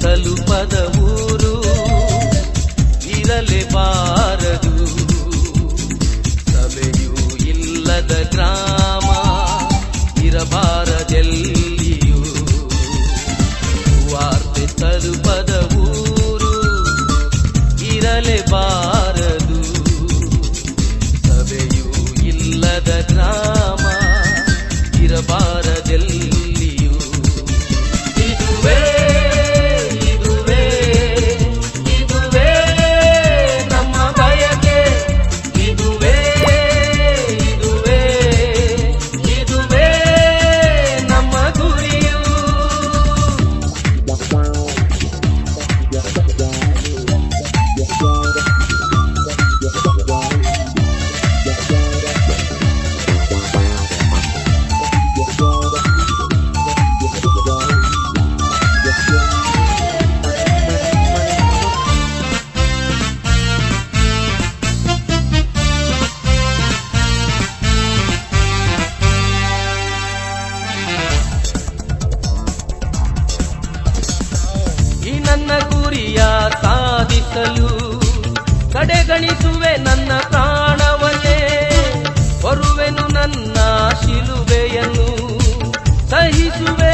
ತಲುಪದ ಊರು ಇರಲೇಬಾರದು. ಸಭೆಯೂ ಇಲ್ಲದ ಗ್ರಾಮ ಇರಬಾರದೆಲ್ಲಿಯೂ. ವಾರ್ತೆ ತಲುಪದ ಊರು ಇರಲೇಬಾರದು. ಸಭೆಯೂ ಇಲ್ಲದ ಗ್ರಾಮ ಇರಬಾರದೆಲ್ಲಿಯೂ. ಇದುವೇ ಇದುವೇ ಇದುವೇ ನಮ್ಮ ಬಯಕೆ. ಇದುವೇ ಇದುವೇ ಇದುವೇ ನಮ್ಮ ಗುರಿಯು. ಈ ನನ್ನ ಗುರಿಯ ಸಾಧಿಸಲು ಕಡೆಗಣಿಸುವೆ ನನ್ನ ಪ್ರಾಣವನ್ನೇ. ಬರುವೆನು ನನ್ನ ಶಿಲುಬೆಯನ್ನು ಸಹಿಸುವೆ